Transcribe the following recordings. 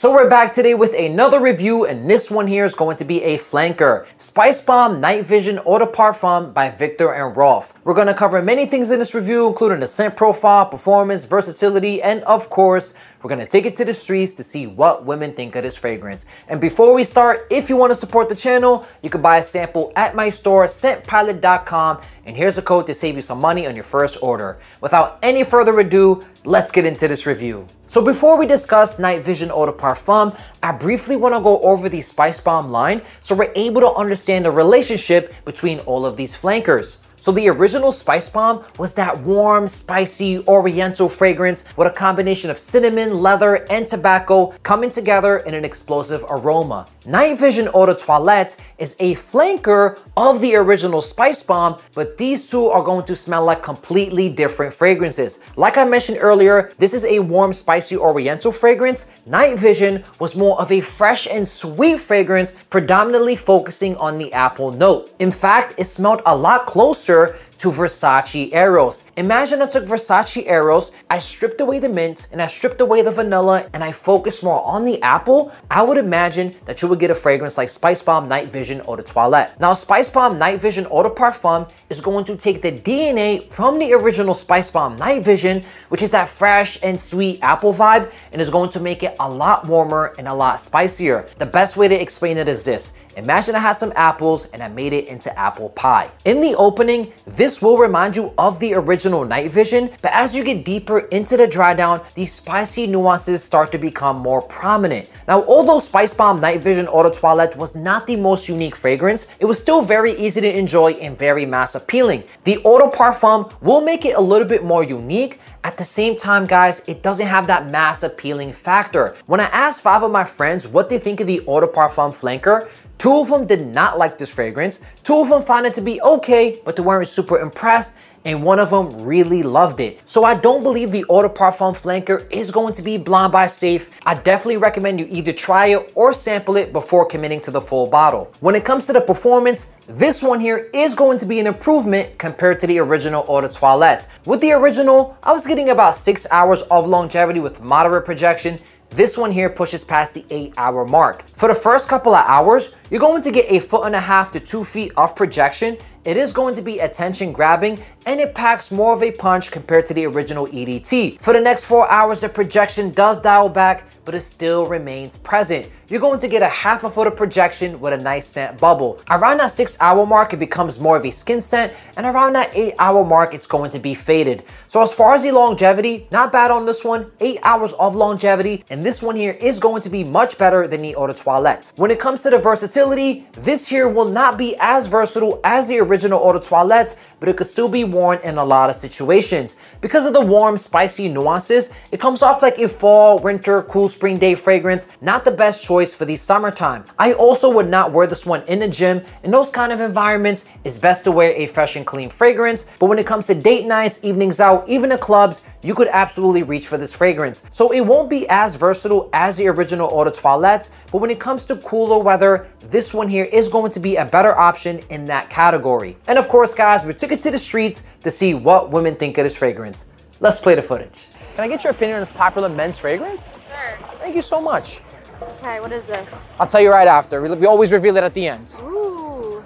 So we're back today with another review, and this one here is going to be a flanker. Spicebomb Night Vision Eau de Parfum by Viktor and Rolf. We're going to cover many things in this review, including the scent profile, performance, versatility, and of course, we're going to take it to the streets to see what women think of this fragrance. And before we start, if you want to support the channel, you can buy a sample at my store, scentpilot.com, and here's a code to save you some money on your first order. Without any further ado, let's get into this review. So before we discuss Night Vision Eau de Parfum, I briefly want to go over the Spicebomb line so we're able to understand the relationship between all of these flankers. So the original Spicebomb was that warm, spicy, oriental fragrance with a combination of cinnamon, leather, and tobacco coming together in an explosive aroma. Night Vision Eau de Toilette is a flanker of the original Spicebomb, but these two are going to smell like completely different fragrances. Like I mentioned earlier, this is a warm, spicy, oriental fragrance. Night Vision was more of a fresh and sweet fragrance, predominantly focusing on the apple note. In fact, it smelled a lot closer to Versace Eros. Imagine I took Versace Eros, I stripped away the mint, and I stripped away the vanilla, and I focused more on the apple. I would imagine that you would get a fragrance like Spicebomb Night Vision Eau de Toilette. Now, Spicebomb Night Vision Eau de Parfum is going to take the DNA from the original Spicebomb Night Vision, which is that fresh and sweet apple vibe, and is going to make it a lot warmer and a lot spicier. The best way to explain it is this. Imagine I had some apples and I made it into apple pie. In the opening, this will remind you of the original Night Vision, but as you get deeper into the dry down, these spicy nuances start to become more prominent. Now, although Spicebomb Night Vision Eau de Toilette was not the most unique fragrance, it was still very easy to enjoy and very mass appealing. The Eau de Parfum will make it a little bit more unique. At the same time, guys, it doesn't have that mass appealing factor. When I asked 5 of my friends what they think of the Eau de Parfum flanker, 2 of them did not like this fragrance, 2 of them found it to be okay, but they weren't super impressed, and 1 of them really loved it. So I don't believe the Eau de Parfum flanker is going to be blind buy safe. I definitely recommend you either try it or sample it before committing to the full bottle. When it comes to the performance, this one here is going to be an improvement compared to the original Eau de Toilette. With the original, I was getting about 6 hours of longevity with moderate projection. This one here pushes past the 8-hour mark. For the first couple of hours, you're going to get 1.5 to 2 feet of projection. It is going to be attention grabbing, and it packs more of a punch compared to the original EDT. For the next 4 hours, the projection does dial back, but it still remains present. You're going to get 1/2 foot of projection with a nice scent bubble. Around that 6-hour mark, it becomes more of a skin scent, and around that 8-hour mark, it's going to be faded. So as far as the longevity, not bad on this one, 8 hours of longevity, and this one here is going to be much better than the Eau de Toilette. When it comes to the versatility, this here will not be as versatile as the original Eau de Toilette, but it could still be worn in a lot of situations. Because of the warm, spicy nuances, it comes off like a fall, winter, cool spring day fragrance, not the best choice for the summertime. I also would not wear this one in the gym. In those kind of environments, it's best to wear a fresh and clean fragrance, but when it comes to date nights, evenings out, even the clubs, you could absolutely reach for this fragrance. So it won't be as versatile as the original Eau de Toilette, but when it comes to cooler weather, this one here is going to be a better option in that category. And of course, guys, we took it to the streets to see what women think of this fragrance. Let's play the footage. Can I get your opinion on this popular men's fragrance? Sure. Thank you so much. Okay, what is this? I'll tell you right after. We always reveal it at the end. Ooh.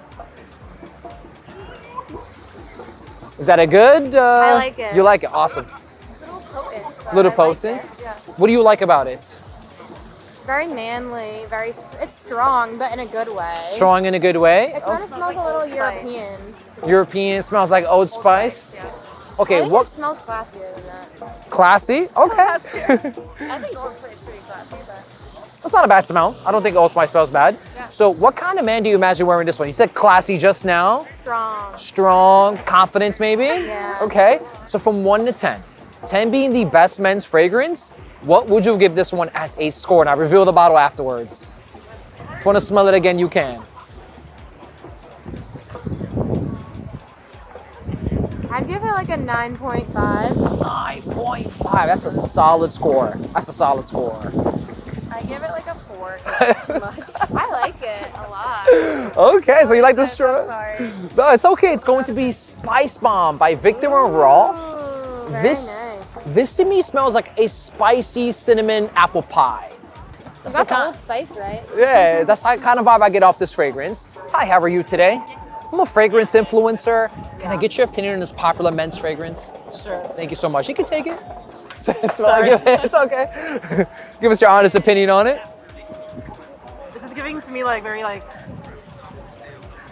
Is that a good? I like it. You like it? Awesome. It's a little potent. Little potent? Yeah. What do you like about it? Very manly, it's strong, but in a good way. Strong in a good way? It kind of smells like a little European. European, smells like Old Spice? Yeah. Okay, I think what? It smells classier than that. Classy? Okay. I think Old Spice is pretty classy, but... That's not a bad smell. I don't think Old Spice smells bad. Yeah. So what kind of man do you imagine wearing this one? You said classy just now. Strong. Strong, confidence maybe? Yeah. Okay, so from 1 to 10, 10 being the best men's fragrance, what would you give this one as a score? And I reveal the bottle afterwards. If you want to smell it again, you can. I'd give it like a 9.5. 9.5, that's a solid score. That's a solid score. I give it like a 4. It's too much. I like it a lot. Okay, so you like the straw? I'm sorry. No, it's okay. It's going to be Spicebomb by Viktor and Rolf. Very nice. This to me smells like a spicy cinnamon apple pie. You got the Old Spice, right? Yeah, that's the kind of vibe I get off this fragrance. Hi, how are you today? I'm a fragrance influencer. Can I get your opinion on this popular men's fragrance? Sure. Thank you so much. You can take it. It's okay. Give us your honest opinion on it. This is giving to me like very like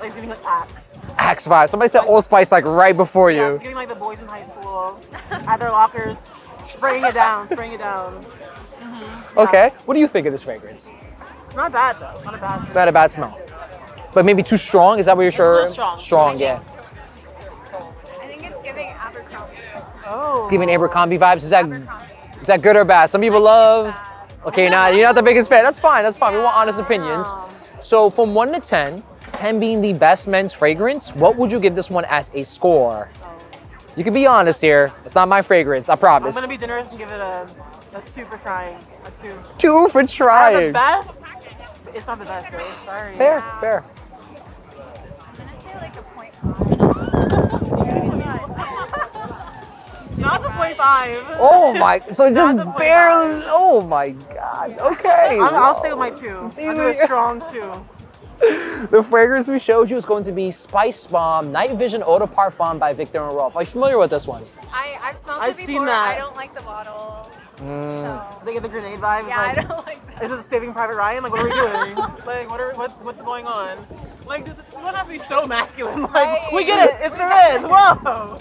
giving like Axe. Axe vibe. Somebody said Old Spice like right before Yeah, you. it's giving like the boys in high school at their lockers, spraying it down, spraying it down. Okay. What do you think of this fragrance? It's not bad though. It's not a bad. It's not a bad smell. But maybe too strong? Is that what you're sure? A little strong. Strong, yeah. I think it's giving Abercrombie. Oh. It's giving Abercrombie vibes. Is that good or bad? Some people love. Okay, now you're not the biggest fan. That's fine. That's fine. We want honest opinions. So from 1 to 10, 10 being the best men's fragrance, what would you give this one as a score? You can be honest here. It's not my fragrance. I promise. I'm gonna be generous and give it a 2 for trying. A 2. 2 for Not trying. the best. It's not the best, girl. Sorry. Fair, fair. I'm gonna say like a 0.5. Not the 0.5. Oh my, so just Not the barely, oh my God, okay. I'll stay with my 2. See, I'll do a strong 2. The fragrance we showed you is going to be Spicebomb Night Vision Eau de Parfum by Viktor Rolf. Are you familiar with this one? I've smelled I've it before. seen that. I don't like the bottle. So. They get the grenade vibe. Yeah, It's I like, don't like that. is this Saving Private Ryan? Like, what are we doing? Like, what's going on? Like, you don't have to be so masculine. Like, Right. we get it. It's the men. Whoa.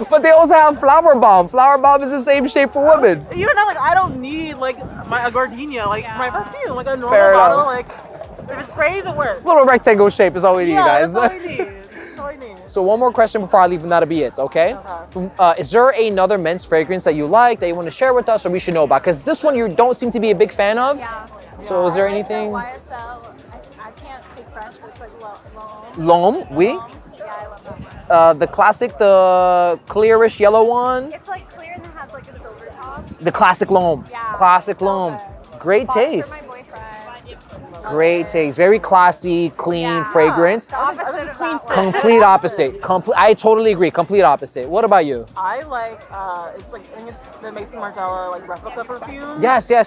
But they also have Flower Bomb. Flower Bomb is the same shape for women. Even then, like, I don't need like a gardenia, like my perfume, like a normal Fair bottle. enough. Like, if it sprays, it works. Little rectangle shape is all we need, guys. That's all I need. That's all I need. So one more question before I leave, and that'll be it, okay? Is there another men's fragrance that you like that you want to share with us or we should know about? Because this one you don't seem to be a big fan of. Yeah. So is there I like anything? the YSL. I can't speak French, but it's like L'Homme. L'Homme, oui. Yeah, I love that one. The classic, the clearish yellow one. It's like clear and it has like a silver top. The classic L'Homme. Yeah. Classic so L'Homme. good. Great Bought it taste. for my boyfriend. Great taste. Very classy, clean Yeah. fragrance. The opposite of that one. Complete opposite. I totally agree. Complete opposite. What about you? I like it's like I think it's the Mason Margiela like replica perfume. Yes. And I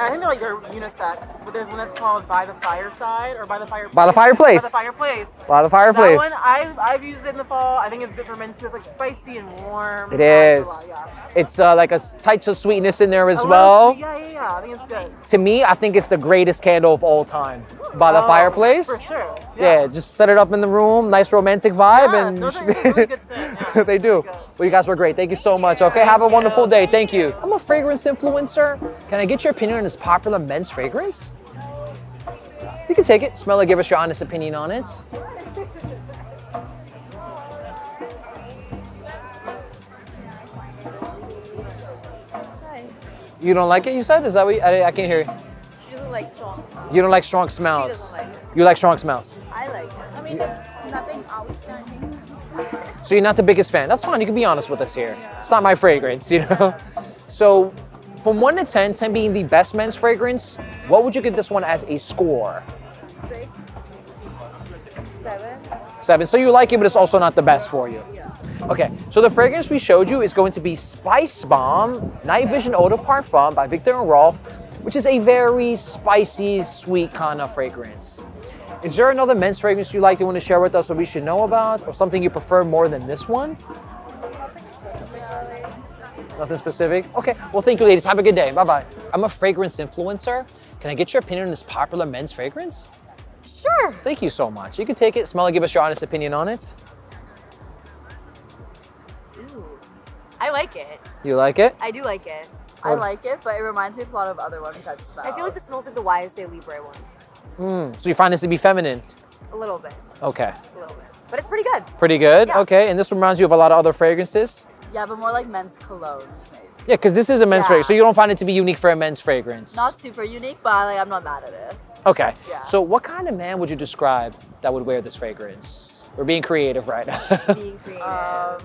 think they're like they're unisex, but there's one that's called By the Fireside or By the Fireplace. By the Fireplace. By the Fireplace. By the Fireplace. That one I've used it in the fall. I think it's good for men too. It's like spicy and warm. It is. Yeah. It's like a touch of sweetness in there as A little well. sweet- Yeah. I think it's good. To me, I think it's the greatest candle of all time. By the Fireplace. For sure. Yeah, just set it up in the room, nice romantic vibe, Yeah, and those are really good scent, yeah. they do. Good. Well, you guys were great. Thank you so much. Okay, have a wonderful day. Thank you. I'm a fragrance influencer. Can I get your opinion on this popular men's fragrance? You can take it, smell it, give us your honest opinion on it. You don't like it, you said? Is that what I can't hear you. She doesn't like strong smells. You don't like strong smells. She doesn't like it. You like strong smells. I like it. I mean, it's nothing outstanding. So you're not the biggest fan. That's fine, you can be honest with us here. It's not my fragrance, you know? So from 1 to 10, 10 being the best men's fragrance, what would you give this one as a score? 6, 7. 7. So you like it, but it's also not the best for you. Yeah. Okay, so the fragrance we showed you is going to be Spicebomb Night Vision Eau de Parfum by Viktor Rolf, which is a very spicy, sweet kind of fragrance. Is there another men's fragrance you like you want to share with us or we should know about, or something you prefer more than this one? Nothing specific? Okay, well thank you ladies, have a good day, bye-bye. I'm a fragrance influencer. Can I get your opinion on this popular men's fragrance? Sure. Thank you so much. You can take it, smell it, give us your honest opinion on it. I like it. You like it? I do like it. What? I like it, but it reminds me of a lot of other ones I've smelled. I feel like this smells like the YSA Libre one. So you find this to be feminine? a little bit, Okay. a little bit. But it's pretty good. Pretty good? Yeah. Okay, and this reminds you of a lot of other fragrances? Yeah, but more like men's colognes, maybe. Yeah, because this is a men's Yeah. fragrance, so you don't find it to be unique for a men's fragrance? Not super unique, but like, I'm not mad at it. Okay. Yeah. So what kind of man would you describe that would wear this fragrance? We're being creative right now. Being creative.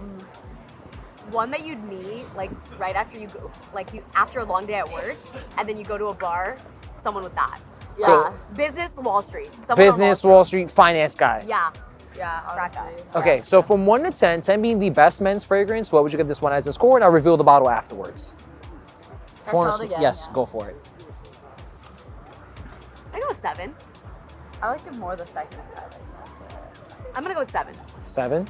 One that you'd meet like right after you go, like you after a long day at work, and then you go to a bar. Someone with that. Yeah. So- Business Wall Street. Someone on Business, Wall Street, finance guy. Yeah. Yeah, That guy. honestly. Okay, so from 1 to 10, 10 being the best men's fragrance, what would you give this one as a score? And I'll reveal the bottle afterwards. Yes, go for it. I go with 7. I like it more the second time. I'm gonna go with 7. 7.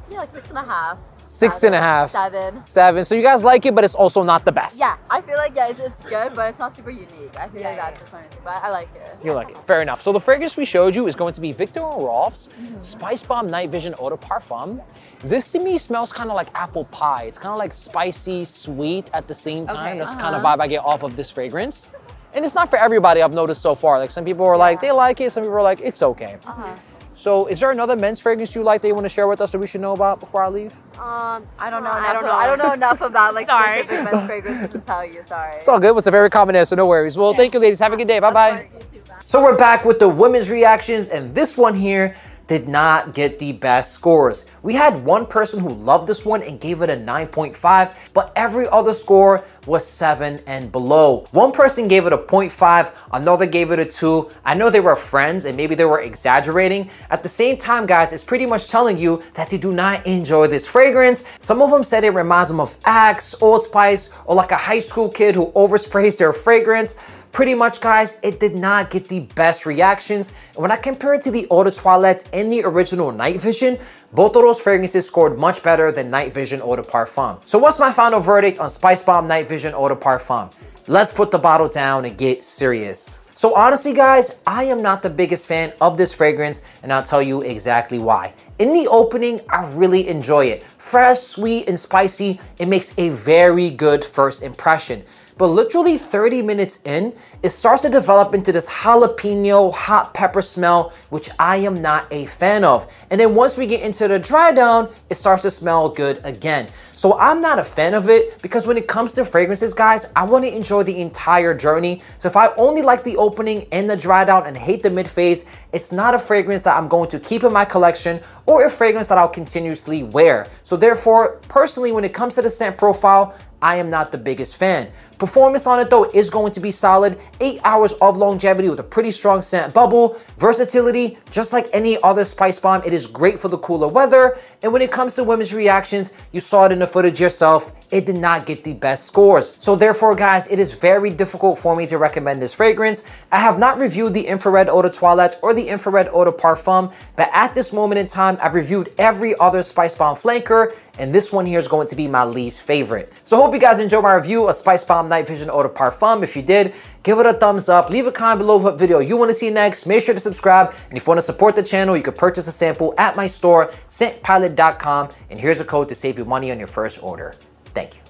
Yeah, like 6.5. 6.5. 7. 7. So you guys like it, but it's also not the best. Yeah, I feel like it's good, but it's not super unique. I feel like that's just something, but I like it. You like it. Fair enough. So the fragrance we showed you is going to be Viktor Rolf's Spicebomb Night Vision Eau de Parfum. This to me smells kind of like apple pie. It's kind of like spicy, sweet at the same time. Okay. That's the kind of vibe I get off of this fragrance. And it's not for everybody, I've noticed so far. Like some people are like, they like it. Some people are like, it's okay. So is there another men's fragrance you like that you want to share with us that we should know about before I leave? I don't know. I don't know enough about like specific men's fragrances to tell you. Sorry. It's all good. It's a very common answer. No worries. Well, thank you, ladies. Have a good day. Bye-bye. So we're back with the women's reactions, and this one here did not get the best scores. We had one person who loved this one and gave it a 9.5, but every other score was 7 and below. One person gave it a 0.5, another gave it a 2. I know they were friends and maybe they were exaggerating. At the same time, guys, it's pretty much telling you that they do not enjoy this fragrance. Some of them said it reminds them of Axe, Old Spice, or like a high school kid who oversprays their fragrance. Pretty much, guys, it did not get the best reactions. And when I compare it to the Eau de Toilette and the original Night Vision, both of those fragrances scored much better than Night Vision Eau de Parfum. So what's my final verdict on Spicebomb Night Vision Eau de Parfum? Let's put the bottle down and get serious. So honestly, guys, I am not the biggest fan of this fragrance, and I'll tell you exactly why. In the opening, I really enjoy it. Fresh, sweet, and spicy, it makes a very good first impression. But literally 30 minutes in, it starts to develop into this jalapeno, hot pepper smell, which I am not a fan of. And then once we get into the dry down, it starts to smell good again. So I'm not a fan of it because when it comes to fragrances, guys, I want to enjoy the entire journey. So if I only like the opening and the dry down and hate the mid phase, it's not a fragrance that I'm going to keep in my collection or a fragrance that I'll continuously wear. So therefore, personally, when it comes to the scent profile, I am not the biggest fan. Performance on it though is going to be solid. 8 hours of longevity with a pretty strong scent bubble. Versatility, just like any other Spice Bomb, it is great for the cooler weather. And when it comes to women's reactions, you saw it in the footage yourself, it did not get the best scores. So therefore, guys, it is very difficult for me to recommend this fragrance. I have not reviewed the Infrared Eau de Toilette or the Infrared Eau de Parfum, but at this moment in time, I've reviewed every other Spice Bomb flanker, and this one here is going to be my least favorite. So hope you guys enjoyed my review of Spice Bomb Night Vision Eau de Parfum. If you did, give it a thumbs up. Leave a comment below what video you want to see next. Make sure to subscribe. And if you want to support the channel, you can purchase a sample at my store, scentpilot.com. And here's a code to save you money on your first order. Thank you.